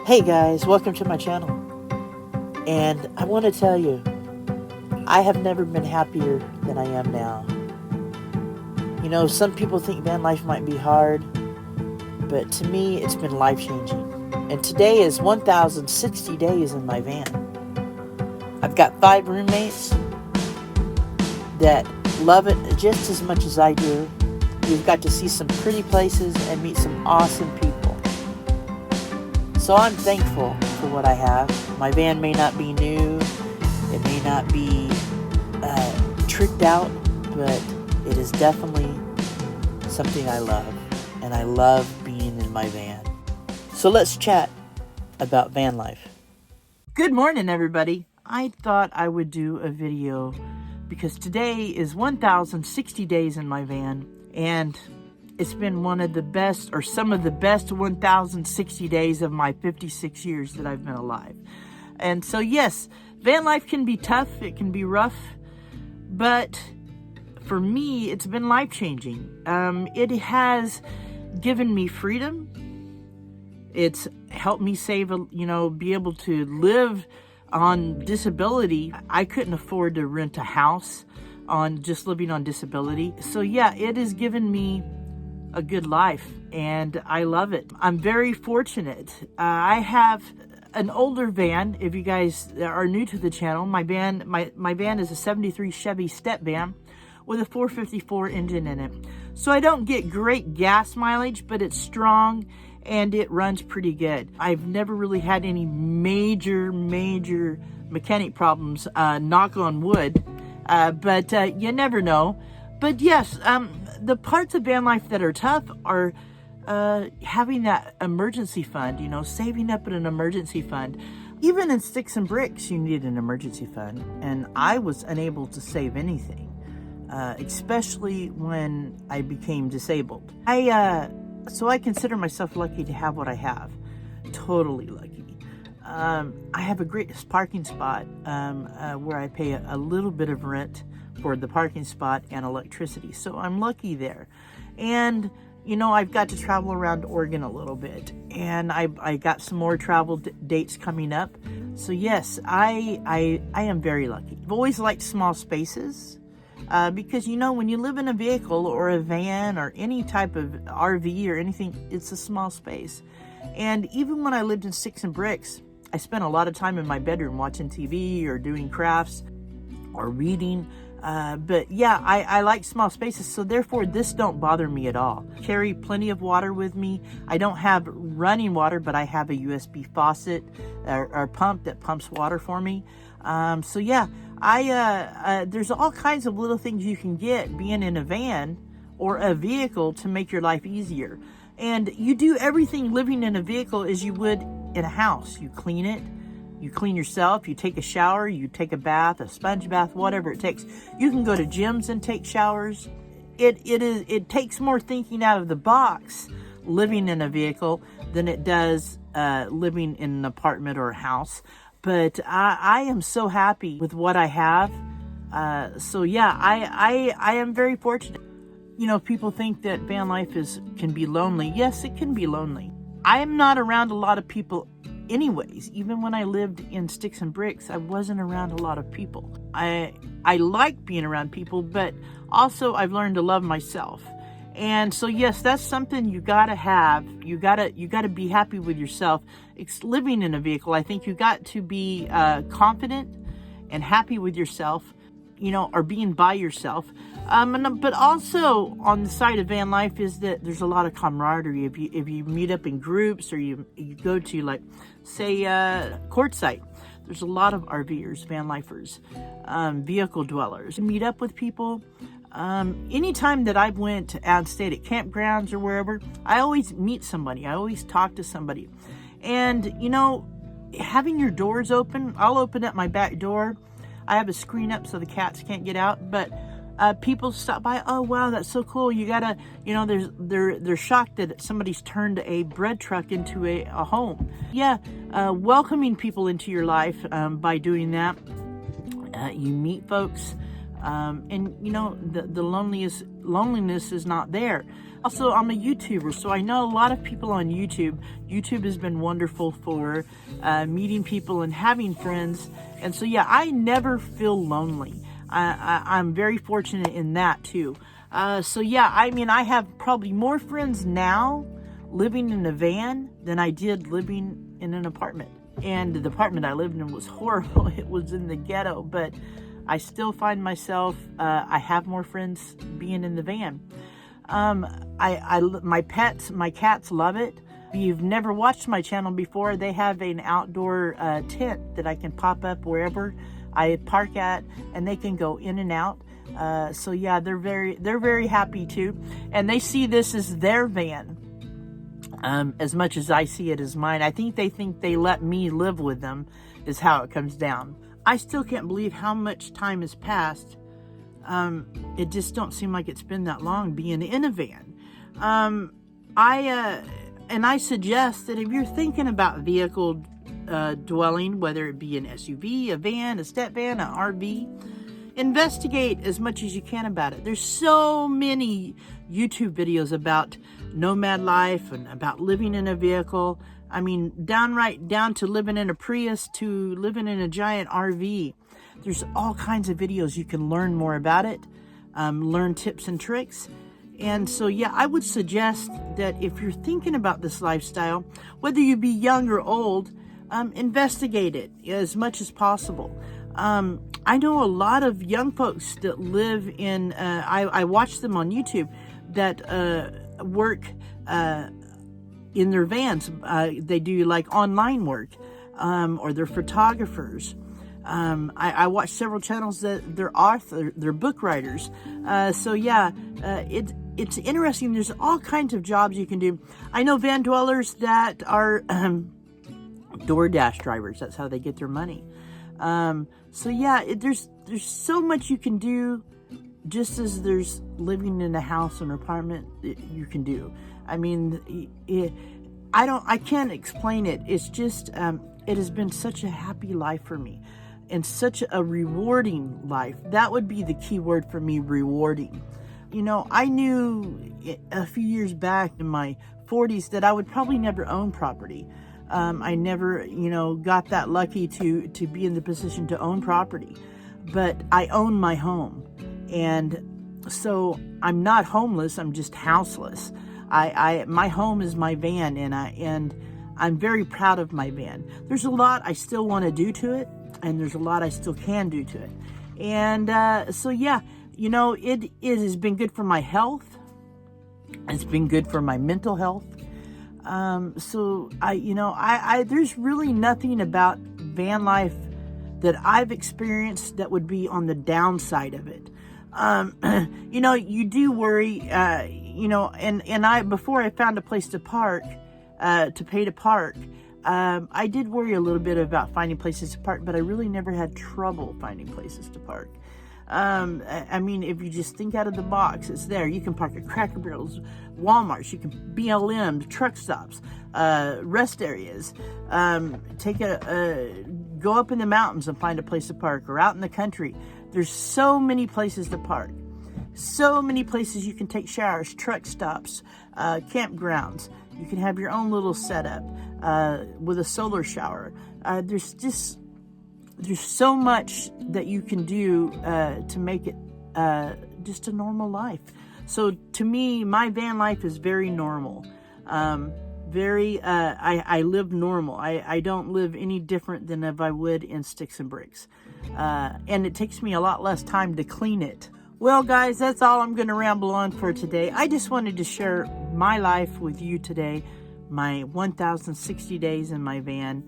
Hey guys, welcome to my channel. And I want to tell you, I have never been happier than I am now. You know, some people think van life might be hard, but to me, it's been life-changing. And today is 1,060 days in my van. I've got 5 roommates that love it just as much as I do. We've got to see some pretty places and meet some awesome people. So I'm thankful for what I have. My van may not be new, it may not be tricked out, but it is definitely something I love. And I love being in my van. So let's chat about van life. Good morning, everybody. I thought I would do a video because today is 1,060 days in my van, and it's been one of the best, or some of the best 1,060 days of my 56 years that I've been alive. And so yes, van life can be tough, it can be rough, but for me, it's been life-changing. It has given me freedom. It's helped me be able to live on disability. I couldn't afford to rent a house on just living on disability. So yeah, it has given me a good life, and I love it. I'm very fortunate. I have an older van. If you guys are new to the channel, my van is a 73 Chevy step van with a 454 engine in it. So I don't get great gas mileage, but it's strong and it runs pretty good. I've never really had any major mechanic problems, knock on wood, but you never know. But yes, the parts of van life that are tough are having that emergency fund, saving up in an emergency fund. Even in sticks and bricks, you need an emergency fund. And I was unable to save anything, especially when I became disabled. So I consider myself lucky to have what I have. Totally lucky. I have a great parking spot where I pay a little bit of rent for the parking spot and electricity. So I'm lucky there. And, I've got to travel around Oregon a little bit. And I got some more travel dates coming up. So yes, I am very lucky. I've always liked small spaces. Because, when you live in a vehicle or a van or any type of RV or anything, it's a small space. And even when I lived in sticks and bricks, I spent a lot of time in my bedroom watching TV or doing crafts or reading. But yeah, I like small spaces, so therefore this don't bother me at all. Carry plenty of water with me. I don't have running water, but I have a USB faucet or pump that pumps water for me. So yeah, there's all kinds of little things you can get being in a van or a vehicle to make your life easier. And you do everything living in a vehicle as you would in a house. You clean it. You clean yourself, you take a shower, you take a bath, a sponge bath, whatever it takes. You can go to gyms and take showers. It takes more thinking out of the box living in a vehicle than it does living in an apartment or a house. But I am so happy with what I have. So yeah, I am very fortunate. People think that van life can be lonely. Yes, it can be lonely. I am not around a lot of people anyways. Even when I lived in sticks and bricks, I wasn't around a lot of people. I like being around people, but also I've learned to love myself. And so yes, that's something you gotta have. You gotta be happy with yourself. It's living in a vehicle. I think you got to be confident and happy with yourself, or being by yourself. But also on the side of van life is that there's a lot of camaraderie. If you meet up in groups, or you go to, like, say, Quartzsite, there's a lot of RVers, van lifers, vehicle dwellers. Meet up with people. Anytime that I've went and stayed at campgrounds or wherever, I always meet somebody. I always talk to somebody. And, having your doors open, I'll open up my back door. I have a screen up so the cats can't get out, but people stop by. Oh wow, that's so cool. You gotta, they're shocked that somebody's turned a bread truck into a home. Yeah, welcoming people into your life by doing that. You meet folks. And you know, the loneliness is not there. Also, I'm a YouTuber, so I know a lot of people on YouTube. YouTube has been wonderful for meeting people and having friends. And so, yeah, I never feel lonely. I'm very fortunate in that, too. So, yeah, I mean, I have probably more friends now living in a van than I did living in an apartment. And the apartment I lived in was horrible. It was in the ghetto, but I still find myself, I have more friends being in the van. My cats love it. If you've never watched my channel before, they have an outdoor tent that I can pop up wherever I park at, and they can go in and out. So yeah, they're very happy too, and they see this as their van as much as I see it as mine. I think they let me live with them, is how it comes down. I still can't believe how much time has passed. It just don't seem like it's been that long being in a van. I suggest that if you're thinking about vehicle dwelling, whether it be an SUV, a van, a step van, an RV, investigate as much as you can about it. There's so many YouTube videos about nomad life and about living in a vehicle. I mean, down to living in a Prius to living in a giant RV. There's all kinds of videos you can learn more about it, learn tips and tricks. And so, yeah, I would suggest that if you're thinking about this lifestyle, whether you be young or old, investigate it as much as possible. I know a lot of young folks that live in, I watch them on YouTube, that work in their vans. They do like online work, or they're photographers. I watch several channels that they're book writers. So yeah, it's interesting. There's all kinds of jobs you can do. I know van dwellers that are DoorDash drivers. That's how they get their money. So yeah, there's so much you can do, just as there's living in a house or an apartment you can do. I mean, I can't explain it. It's just, it has been such a happy life for me, and such a rewarding life. That would be the key word for me, rewarding. You know, I knew a few years back in my 40s that I would probably never own property. I never, got that lucky to be in the position to own property, but I own my home. And so I'm not homeless, I'm just houseless. My home is my van, and I'm very proud of my van. There's a lot I still want to do to it, and there's a lot I still can do to it. And so yeah, it has been good for my health. It's been good for my mental health. So there's really nothing about van life that I've experienced that would be on the downside of it. You do worry, before I found a place to park, to pay to park, I did worry a little bit about finding places to park, but I really never had trouble finding places to park. I mean, if you just think out of the box, it's there. You can park at Cracker Barrels, Walmarts, you can BLM, truck stops, rest areas. Go up in the mountains and find a place to park, or out in the country. There's so many places to park. So many places you can take showers, truck stops, campgrounds. You can have your own little setup with a solar shower. There's so much that you can do to make it just a normal life. So to me, my van life is very normal. I live normal. I don't live any different than if I would in sticks and bricks. And it takes me a lot less time to clean it. Well, guys, that's all I'm going to ramble on for today. I just wanted to share my life with you today, my 1,060 days in my van.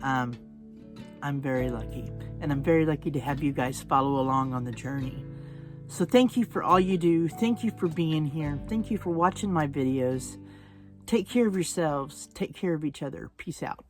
I'm very lucky, and I'm very lucky to have you guys follow along on the journey. So thank you for all you do. Thank you for being here. Thank you for watching my videos. Take care of yourselves. Take care of each other. Peace out.